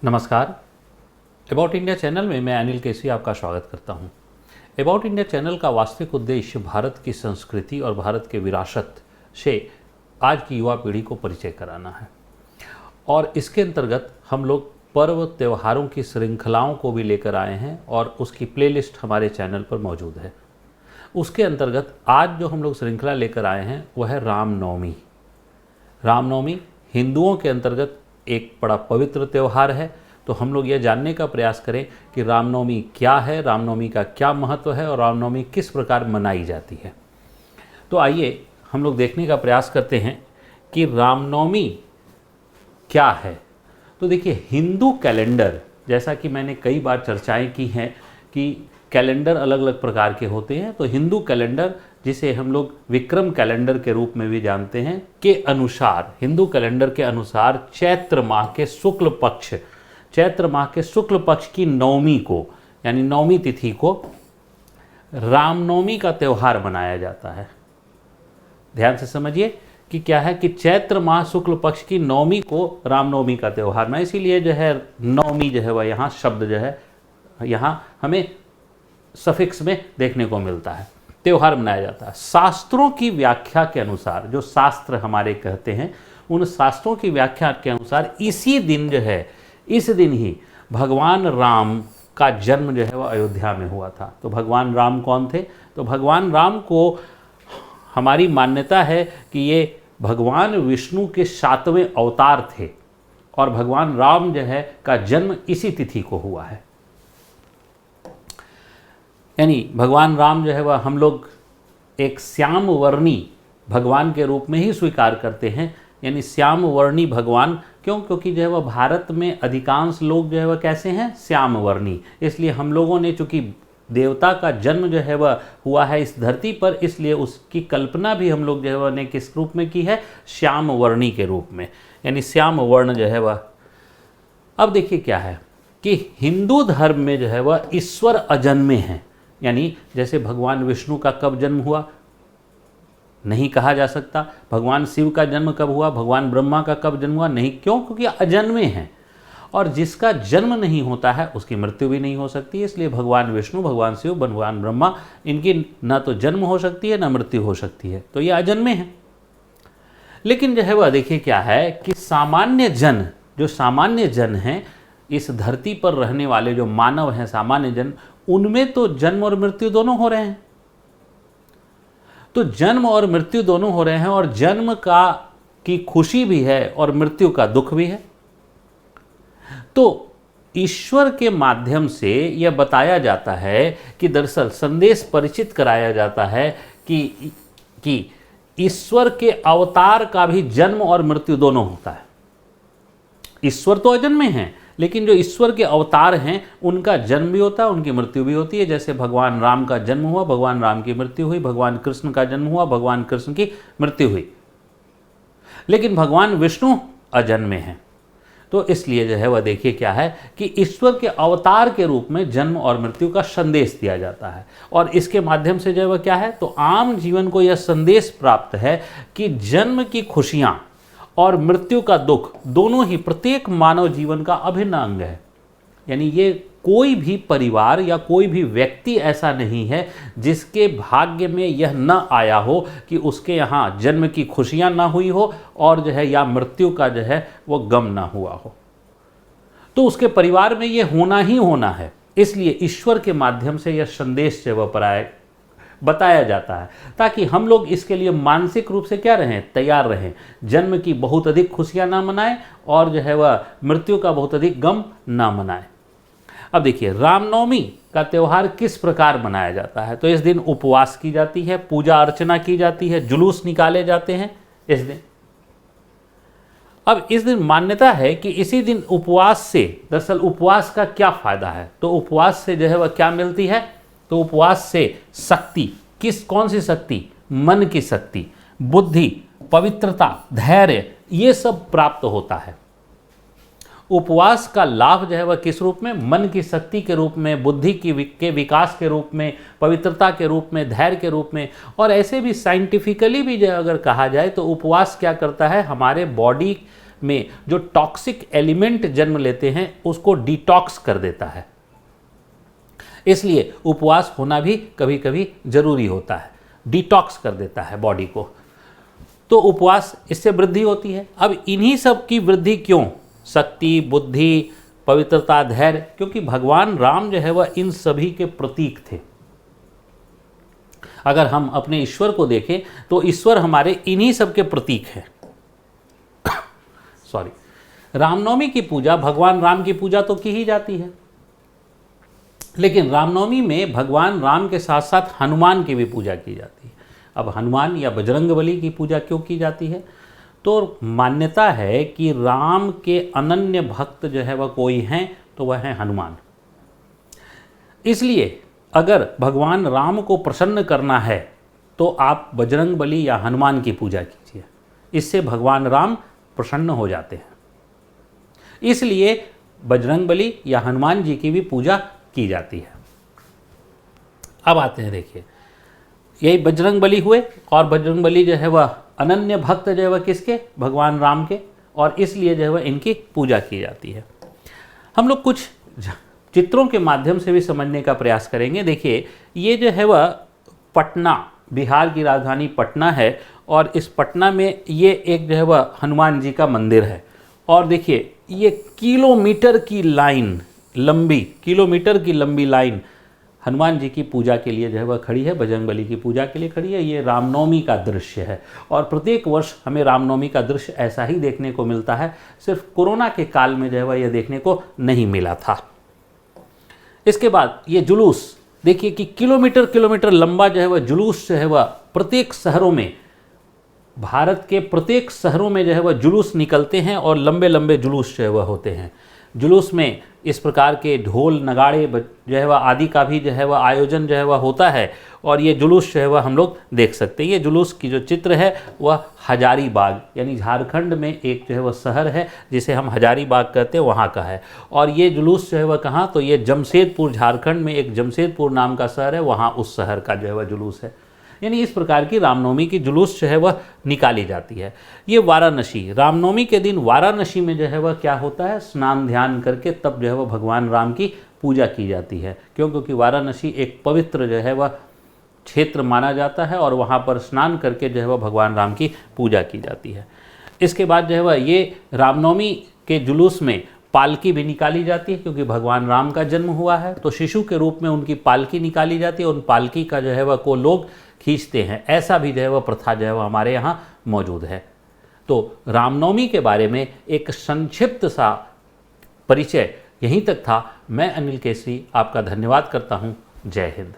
नमस्कार। About India channel में मैं अनिल केसी आपका स्वागत करता हूं। अबाउट इंडिया चैनल का वास्तविक उद्देश्य भारत की संस्कृति और भारत के विरासत से आज की युवा पीढ़ी को परिचय कराना है और इसके अंतर्गत हम लोग पर्व त्योहारों की श्रृंखलाओं को भी लेकर आए हैं और उसकी प्लेलिस्ट हमारे चैनल पर मौजूद है। उसके अंतर्गत आज जो हम लोग श्रृंखला लेकर आए हैं वह है रामनवमी। रामनवमी हिंदुओं के अंतर्गत एक बड़ा पवित्र त्यौहार है, तो हम लोग ये जानने का प्रयास करें कि रामनवमी क्या है, रामनवमी का क्या महत्व है और रामनवमी किस प्रकार मनाई जाती है। तो आइए हम लोग देखने का प्रयास करते हैं कि रामनवमी क्या है। तो देखिए, हिंदू कैलेंडर, जैसा कि मैंने कई बार चर्चाएं की हैं कि कैलेंडर अलग अलग प्रकार के होते हैं, तो हिंदू कैलेंडर, जिसे हम लोग विक्रम कैलेंडर के रूप में भी जानते हैं, के अनुसार, हिंदू कैलेंडर के अनुसार चैत्र माह के शुक्ल पक्ष की नवमी को, यानी नवमी तिथि को रामनवमी का त्यौहार मनाया जाता है। ध्यान से समझिए कि क्या है कि चैत्र माह शुक्ल पक्ष की नवमी को रामनवमी का त्यौहार में, इसीलिए जो है नवमी जो है वह यहाँ शब्द जो है यहाँ हमें सफिक्स में देखने को मिलता है, त्यौहार मनाया जाता है। शास्त्रों की व्याख्या के अनुसार, जो शास्त्र हमारे कहते हैं, उन शास्त्रों की व्याख्या के अनुसार इसी दिन जो है, इस दिन ही भगवान राम का जन्म जो है वह अयोध्या में हुआ था। तो भगवान राम कौन थे? तो भगवान राम को हमारी मान्यता है कि ये भगवान विष्णु के 7वें अवतार थे और भगवान राम जो है का जन्म इसी तिथि को हुआ है। यानी भगवान राम जो है वह हम लोग एक श्याम वर्णी भगवान के रूप में ही स्वीकार करते हैं। यानी श्याम वर्णी भगवान क्यों? क्योंकि जो है वह भारत में अधिकांश लोग जो है वह कैसे हैं? श्याम वर्णी। इसलिए हम लोगों ने, चूँकि देवता का जन्म जो है वह हुआ है इस धरती पर, इसलिए उसकी कल्पना भी हम लोग जो है वह ने किस रूप में की है? श्याम वर्णी के रूप में, यानी श्याम वर्ण जो है वह। अब देखिए क्या है कि हिंदू धर्म में जो है वह ईश्वर अजन्मे हैं। यानी जैसे भगवान विष्णु का कब जन्म हुआ नहीं कहा जा सकता, भगवान शिव का जन्म कब हुआ, भगवान ब्रह्मा का कब जन्म हुआ नहीं, क्यों? क्योंकि अजन्मे हैं और जिसका जन्म नहीं होता है उसकी मृत्यु भी नहीं हो सकती। इसलिए भगवान विष्णु, भगवान शिव, भगवान ब्रह्मा, इनकी न तो जन्म हो सकती है न मृत्यु हो सकती है, तो ये अजन्मे हैं। लेकिन जो है वह देखिए क्या है कि सामान्य जन, जो सामान्य जन हैं, इस धरती पर रहने वाले जो मानव हैं, सामान्य जन, उनमें तो जन्म और मृत्यु दोनों हो रहे हैं। तो जन्म और मृत्यु दोनों हो रहे हैं और जन्म की खुशी भी है और मृत्यु का दुख भी है। तो ईश्वर के माध्यम से यह बताया जाता है कि दरअसल संदेश परिचित कराया जाता है कि ईश्वर के अवतार का भी जन्म और मृत्यु दोनों होता है। ईश्वर तो अजन्मे हैं, लेकिन जो ईश्वर के अवतार हैं उनका जन्म भी होता है, उनकी मृत्यु भी होती है। जैसे भगवान राम का जन्म हुआ, भगवान राम की मृत्यु हुई, भगवान कृष्ण का जन्म हुआ, भगवान कृष्ण की मृत्यु हुई। लेकिन भगवान विष्णु अजन्मे हैं। तो इसलिए जो है वह देखिए क्या है कि ईश्वर के अवतार के रूप में जन्म और मृत्यु का संदेश दिया जाता है और इसके माध्यम से जो है वह क्या है, तो आम जीवन को यह संदेश प्राप्त है कि जन्म की खुशियाँ और मृत्यु का दुख दोनों ही प्रत्येक मानव जीवन का अभिन्न अंग है। यानी ये कोई भी परिवार या कोई भी व्यक्ति ऐसा नहीं है जिसके भाग्य में यह न आया हो कि उसके यहाँ जन्म की खुशियाँ ना हुई हो और जो है या मृत्यु का जो है वो गम ना हुआ हो। तो उसके परिवार में ये होना ही होना है। इसलिए ईश्वर के माध्यम से यह संदेश जो वह बताया जाता है ताकि हम लोग इसके लिए मानसिक रूप से क्या रहें, तैयार रहें। जन्म की बहुत अधिक खुशियां ना मनाएं और जो है वह मृत्यु का बहुत अधिक गम ना मनाएं। अब देखिए, रामनवमी का त्यौहार किस प्रकार मनाया जाता है। तो इस दिन उपवास की जाती है, पूजा अर्चना की जाती है, जुलूस निकाले जाते हैं इस दिन। अब इस दिन मान्यता है कि इसी दिन उपवास से, दरअसल उपवास का क्या फायदा है, तो उपवास से जो है वह क्या मिलती है, तो उपवास से शक्ति, कौन सी शक्ति? मन की शक्ति, बुद्धि, पवित्रता, धैर्य, ये सब प्राप्त होता है। उपवास का लाभ जो है वह किस रूप में? मन की शक्ति के रूप में, बुद्धि के विकास के रूप में, पवित्रता के रूप में, धैर्य के रूप में। और ऐसे भी साइंटिफिकली भी जो अगर कहा जाए तो उपवास क्या करता है, हमारे बॉडी में जो टॉक्सिक एलिमेंट जन्म लेते हैं उसको डिटॉक्स कर देता है। इसलिए उपवास होना भी कभी कभी जरूरी होता है, डिटॉक्स कर देता है बॉडी को। तो उपवास, इससे वृद्धि होती है। अब इन्हीं सब की वृद्धि क्यों? शक्ति, बुद्धि, पवित्रता, धैर्य, क्योंकि भगवान राम जो है वह इन सभी के प्रतीक थे। अगर हम अपने ईश्वर को देखें तो ईश्वर हमारे इन्हीं सब के प्रतीक हैं। सॉरी, रामनवमी की पूजा, भगवान राम की पूजा तो की ही जाती है, लेकिन रामनवमी में भगवान राम के साथ साथ हनुमान की भी पूजा की जाती है। अब हनुमान या बजरंगबली की पूजा क्यों की जाती है? तो मान्यता है कि राम के अनन्य भक्त जो है वह कोई हैं तो वह है हनुमान। इसलिए अगर भगवान राम को प्रसन्न करना है तो आप बजरंगबली या हनुमान की पूजा कीजिए, इससे भगवान राम प्रसन्न हो जाते हैं। इसलिए बजरंगबली या हनुमान जी की भी पूजा की जाती है। अब आते हैं, देखिए यही बजरंगबली हुए, और बजरंगबली जो है वह अनन्य भक्त जो है वह किसके? भगवान राम के, और इसलिए जो है वह इनकी पूजा की जाती है। हम लोग कुछ चित्रों के माध्यम से भी समझने का प्रयास करेंगे। देखिए ये जो है वह पटना, बिहार की राजधानी पटना है, और इस पटना में ये एक जो है वह हनुमान जी का मंदिर है। और देखिए ये किलोमीटर की लाइन, लंबी किलोमीटर की लंबी लाइन हनुमान जी की पूजा के लिए जो है वह खड़ी है, बजरंगबली की पूजा के लिए खड़ी है। ये रामनवमी का दृश्य है, और प्रत्येक वर्ष हमें रामनवमी का दृश्य ऐसा ही देखने को मिलता है। सिर्फ कोरोना के काल में जो है वह यह देखने को नहीं मिला था। इसके बाद ये जुलूस देखिए कि किलोमीटर किलोमीटर लंबा जो है वह जुलूस जो है वह प्रत्येक शहरों में, भारत के प्रत्येक शहरों में जो है वह जुलूस निकलते हैं, और लंबे लंबे जुलूस जो है वह होते हैं। जुलूस में इस प्रकार के ढोल नगाड़े जो है वह आदि का भी जो है वह आयोजन जो है वह होता है, और ये जुलूस जो है वह हम लोग देख सकते हैं। ये जुलूस की जो चित्र है वह हजारीबाग, यानी झारखंड में एक जो है वह शहर है जिसे हम हजारीबाग कहते हैं, वहाँ का है। और ये जुलूस जो है वह कहाँ? तो ये जमशेदपुर, झारखंड में एक जमशेदपुर नाम का शहर है, वहाँ उस शहर का जो है वह जुलूस है। यानी इस प्रकार की रामनवमी की जुलूस जो है वह निकाली जाती है। ये वाराणसी, रामनवमी के दिन वाराणसी में जो है वह क्या होता है? स्नान ध्यान करके तब जो है वह भगवान राम की पूजा की जाती है। क्यों? क्योंकि वाराणसी एक पवित्र जो है वह क्षेत्र माना जाता है, और वहाँ पर स्नान करके जो है वह भगवान राम की पूजा की जाती है। इसके बाद जो है वह ये रामनवमी के जुलूस में पालकी भी निकाली जाती है, क्योंकि भगवान राम का जन्म हुआ है तो शिशु के रूप में उनकी पालकी निकाली जाती है। उन पालकी का जो है वह को लोग खींचते हैं। ऐसा भी जो है वह प्रथा जो है वह हमारे यहाँ मौजूद है। तो रामनवमी के बारे में एक संक्षिप्त सा परिचय यहीं तक था। मैं अनिल केसरी आपका धन्यवाद करता हूँ। जय हिंद।